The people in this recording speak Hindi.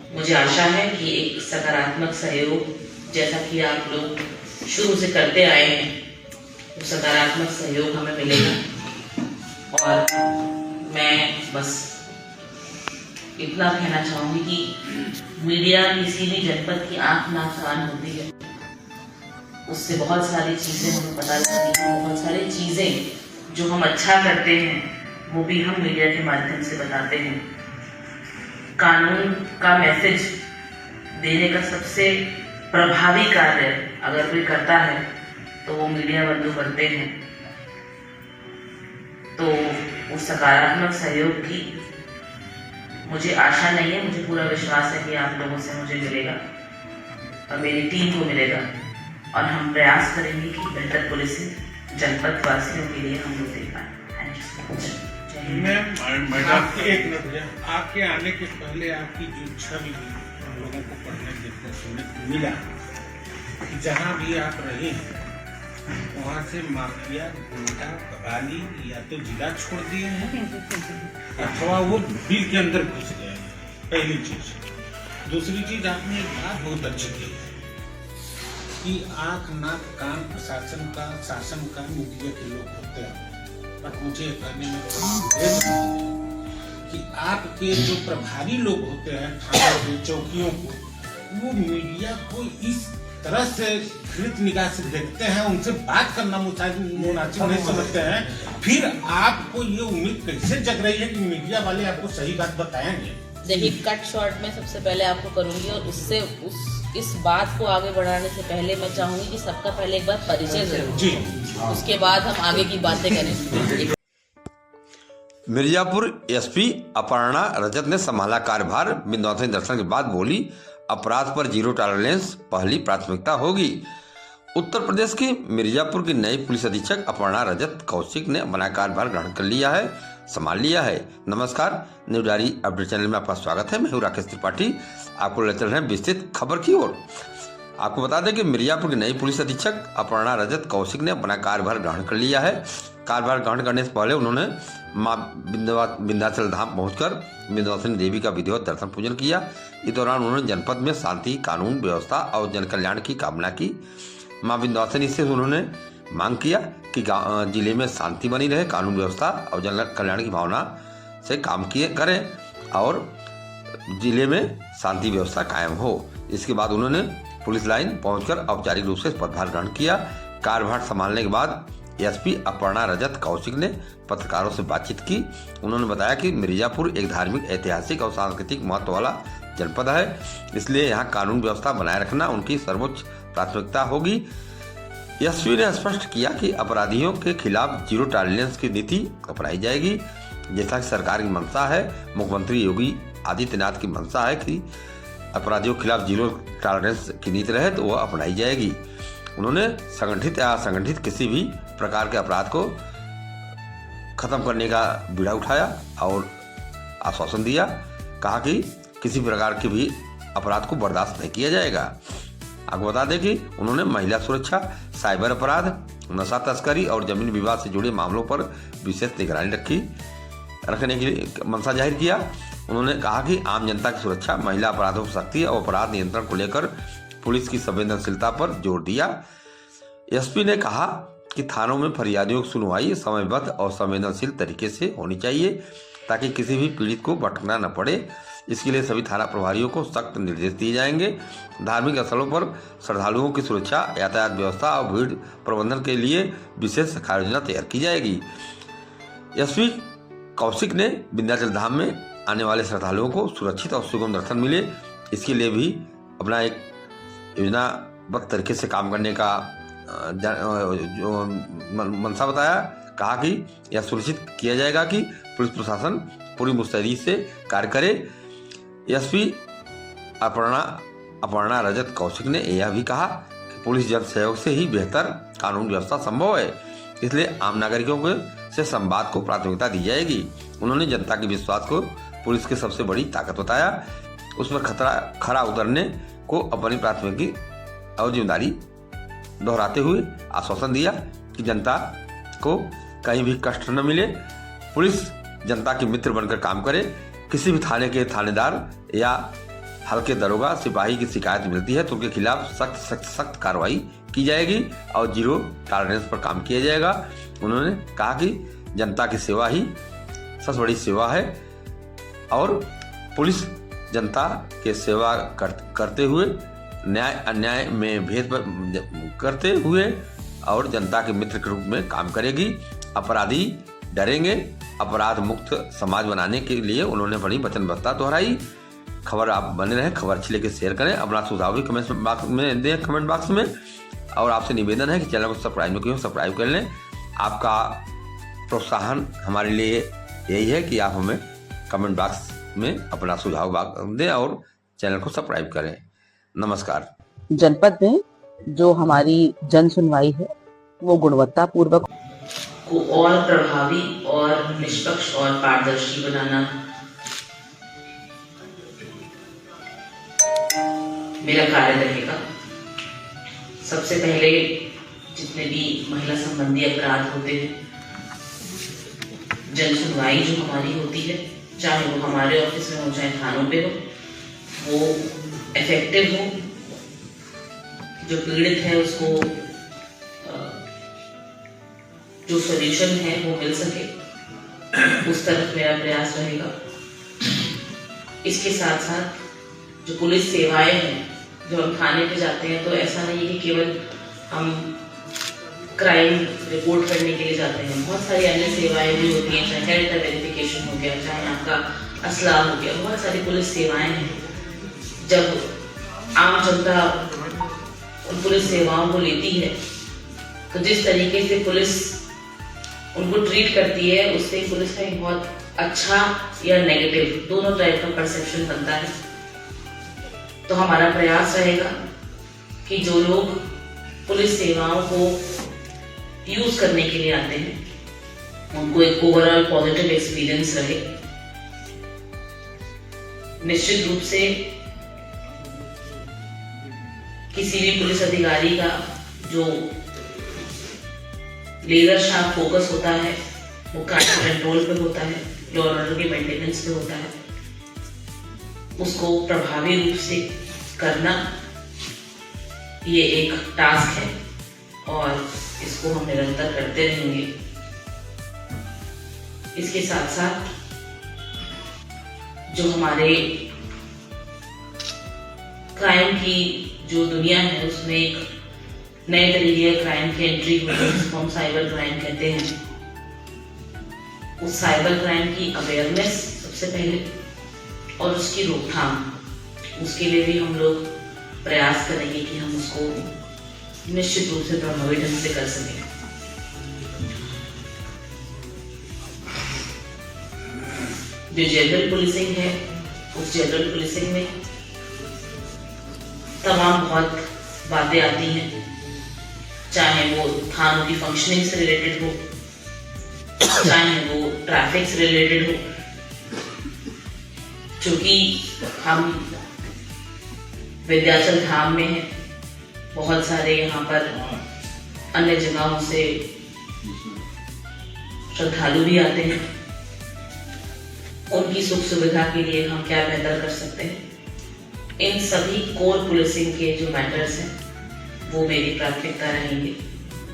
मुझे आशा है कि एक सकारात्मक सहयोग जैसा कि आप लोग शुरू से करते आए हैं, तो सकारात्मक सहयोग हमें मिलेगा। और मैं बस इतना कहना चाहूँगी कि मीडिया किसी भी जनपद की आंख नाक कान होती है, उससे बहुत सारी चीज़ें हमें पता लगती हैं। बहुत सारी चीज़ें जो हम अच्छा करते हैं वो भी हम मीडिया के माध्यम से बताते हैं। कानून का मैसेज देने का सबसे प्रभावी कार्य अगर कोई करता है तो वो मीडिया बंधु करते हैं। तो उस सकारात्मक सहयोग की मुझे आशा नहीं है, मुझे पूरा विश्वास है कि आप लोगों से मुझे मिलेगा और मेरी टीम को मिलेगा, और हम प्रयास करेंगे कि बेहतर पुलिसिंग जनपद वासियों के लिए हम लोग दे पाएं। Thank you so much. Madam एक मिनट भैया, आपके आने के पहले आपकी जो छवि हम लोगों को पढ़ने देखने सुनने को मिला कि जहाँ भी आप रहे हैं वहाँ से माफिया गुंडा कबाली या तो जिला छोड़ दिए हैं अथवा वो बिल के अंदर घुस गए हैं। पहली चीज। दूसरी चीज, आपने एक बात बहुत अच्छी की कि आंख नाक कान प्रशासन का, शासन का, मीडिया के लोग होते हैं। बट मुझे कहने में कि आपके जो प्रभारी लोग होते हैं थाना के चौकियों को, वो मीडिया को इस तरह से घृणित निगाह से देखते हैं, उनसे बात करना मुनासिब नहीं समझते हैं। फिर आपको ये उम्मीद कैसे जग रही है कि मीडिया वाले आपको सही बात बताएंगे? देखिए, कट शॉर्ट में सबसे पहले आपको करूंगी, और उससे इस बात को आगे बढ़ाने से पहले मैं चाहूंगी कि सबका पहले एक बार परिचय जरूर जी, उसके बाद हम आगे की बातें करें। मिर्जापुर एसपी अपर्णा रजत ने संभाला कार्यभार। विंध्यवासिनी दर्शन के बाद बोली, अपराध पर जीरो टॉलरेंस पहली प्राथमिकता होगी। उत्तर प्रदेश की मिर्जापुर की नई पुलिस अधीक्षक अपर्णा रजत कौशिक ने अपना कार्यभार ग्रहण कर लिया है, संभाल लिया है। नमस्कार, न्यू डायरी अपडेट चैनल में आपका स्वागत है। मैं हूं राकेश त्रिपाठी। आपको ले चल रहे हैं विस्तृत खबर की ओर। आपको बता दें कि मिर्जापुर की नई पुलिस अधीक्षक अपर्णा रजत कौशिक ने अपना कार्यभार ग्रहण कर लिया है। कार्यभार ग्रहण करने से पहले उन्होंने मां विंध्याचल धाम पहुंचकर विंध्यवासिनी देवी का विधिवत दर्शन पूजन किया। इस दौरान उन्होंने जनपद में शांति, कानून व्यवस्था और जन कल्याण की कामना की। मां विंध्यवासिनी से उन्होंने मांग किया कि जिले में शांति बनी रहे, कानून व्यवस्था और जन कल्याण की भावना से काम करें और जिले में शांति व्यवस्था कायम हो। इसके बाद उन्होंने पुलिस लाइन पहुंचकर औपचारिक रूप से पदभार ग्रहण किया। कार्यभार संभालने के बाद एसपी अपर्णा रजत कौशिक ने पत्रकारों से बातचीत की। उन्होंने बताया कि मिर्जापुर एक धार्मिक, ऐतिहासिक और सांस्कृतिक महत्व वाला जनपद है, इसलिए यहाँ कानून व्यवस्था बनाए रखना उनकी सर्वोच्च प्राथमिकता होगी। एसपी ने स्पष्ट किया कि अपराधियों के खिलाफ जीरो टॉलरेंस की नीति अपनाई जाएगी, जैसा कि सरकार की मंशा है। मुख्यमंत्री योगी आदित्यनाथ की मंशा है कि अपराधियों के खिलाफ जीरो टॉलरेंस की नीति रहे तो वह अपनाई जाएगी। उन्होंने संगठित या असंगठित किसी भी प्रकार के अपराध को खत्म करने का बीड़ा उठाया और आश्वासन दिया। कहा कि किसी प्रकार के भी अपराध को बर्दाश्त नहीं किया जाएगा। आपको बता दें कि उन्होंने महिला सुरक्षा, साइबर अपराध, नशा तस्करी और जमीन विवाद से जुड़े मामलों पर विशेष निगरानी रखने के लिए मंशा जाहिर किया। उन्होंने कहा कि आम जनता की सुरक्षा, महिला अपराधों की सख्ती और अपराध नियंत्रण को लेकर पुलिस की संवेदनशीलता पर जोर दिया। एसपी ने कहा कि थानों में फरियादियों की सुनवाई समयबद्ध और संवेदनशील तरीके से होनी चाहिए ताकि किसी भी पीड़ित को भटकना न पड़े। इसके लिए सभी थाना प्रभारियों को सख्त निर्देश दिए जाएंगे। धार्मिक स्थलों पर श्रद्धालुओं की सुरक्षा, यातायात व्यवस्था और भीड़ प्रबंधन के लिए विशेष कार्य योजना तैयार की जाएगी। एसपी कौशिक ने विंध्याचल धाम में आने वाले श्रद्धालुओं को सुरक्षित और सुगम दर्शन मिले, इसके लिए भी अपना एक योजनाबद्ध तरीके से काम करने का जो मंशा बताया। कहा कि यह सुनिश्चित किया जाएगा कि पुलिस प्रशासन पूरी मुस्तैदी से कार्य करे। एसपी अपर्णा रजत कौशिक ने यह भी कहा कि पुलिस जन सहयोग से ही बेहतर कानून व्यवस्था संभव है, इसलिए आम नागरिकों से संवाद को प्राथमिकता दी जाएगी। उन्होंने जनता के विश्वास को पुलिस की सबसे बड़ी ताकत बताया। उस पर खरा उतरने को अपनी प्राथमिकता और जिम्मेदारी दोहराते हुए आश्वासन दिया कि जनता को कहीं भी कष्ट न मिले। पुलिस जनता के मित्र बनकर काम करे। किसी भी थाने के थानेदार या हल्के दरोगा सिपाही की शिकायत मिलती है तो उनके खिलाफ सख्त कार्रवाई की जाएगी और जीरो टॉलरेंस पर काम किया जाएगा। उन्होंने कहा कि जनता की सेवा ही सबसे बड़ी सेवा है और पुलिस जनता के सेवा करते हुए न्याय अन्याय में भेद करते हुए और जनता के मित्र के रूप में काम करेगी। अपराधी डरेंगे। अपराध मुक्त समाज बनाने के लिए उन्होंने बड़ी वचनबद्धता दोहराई। खबर आप बने रहें, खबर अच्छी लेके शेयर करें, अपना सुझाव भी कमेंट बॉक्स में दें कमेंट बॉक्स में। और आपसे निवेदन है कि चैनल को सब्सक्राइब नहीं किया सब्सक्राइब कर लें। आपका प्रोत्साहन हमारे लिए यही है कि आप हमें कमेंट बॉक्स में अपना सुझाव दें और चैनल को सब्सक्राइब करें। नमस्कार। जनपद में जो हमारी जन सुनवाई है वो गुणवत्ता पूर्वक को और प्रभावी और निष्पक्ष और पारदर्शी बनाना मेरा कार्य रहेगा। सबसे पहले जितने भी महिला संबंधी अपराध होते हैं, जन सुनवाई जो हमारी होती है, चाहे वो हमारे ऑफिस में हो चाहे थानों पे हो, वो इफेक्टिव हो, जो पीड़ित है उसको जो सॉल्यूशन है वो मिल सके, उस तरफ मेरा प्रयास रहेगा। इसके साथ साथ जो पुलिस सेवाएं हैं, जो हम थाने पे जाते हैं तो ऐसा नहीं है कि केवल हम क्राइम रिपोर्ट करने के लिए जाते हैं, बहुत सारी अन्य सेवाएं भी होती हैं, चाहे कैरेक्टर वेरिफिकेशन हो गया, चाहे आपका असला हो गया, बहुत सारी पुलिस सेवाएं हैं। जब आम जनता उन पुलिस सेवाओं को लेती है तो जिस तरीके से पुलिस उनको ट्रीट करती है उससे पुलिस का एक बहुत अच्छा या नेगेटिव दोनों टाइप का परसेप्शन बनता है। तो हमारा प्रयास रहेगा कि जो लोग पुलिस सेवाओं को यूज करने के लिए आते हैं उनको एक ओवरऑल पॉजिटिव एक्सपीरियंस रहे। निश्चित रूप से किसी भी पुलिस अधिकारी का जो लेजर शार्प फोकस होता है वो क्राइम कंट्रोल पे होता है, लॉ एंड ऑर्डर के मेंटेनेंस पे होता है। उसको प्रभावी रूप से करना ये एक टास्क है और इसको हम निरंतर करते रहेंगे। इसके साथ साथ जो हमारे क्राइम की जो दुनिया है उसमें एक नए तरीके के क्राइम की एंट्री हुई है जिसको हम साइबर क्राइम कहते हैं। उस साइबर क्राइम की अवेयरनेस सबसे पहले और उसकी रोकथाम, उसके लिए भी हम लोग प्रयास करेंगे कि हम उसको निश्चित रूप से प्रभावी ढंग से कर सकें। जो जनरल पुलिसिंग है उस जनरल पुलिसिंग में तमाम बहुत बातें आती हैं, चाहे वो थानों की फंक्शनिंग से रिलेटेड हो, चाहे वो ट्रैफिक से रिलेटेड हो। क्योंकि हम विंध्याचल धाम में हैं, बहुत सारे यहाँ पर अन्य जगहों से श्रद्धालु भी आते हैं। उनकी सुख सुविधा के लिए हम क्या बेहतर कर सकते हैं, इन सभी कोर पुलिसिंग के जो मैटर्स हैं वो मेरी प्राथमिकता रहेंगे।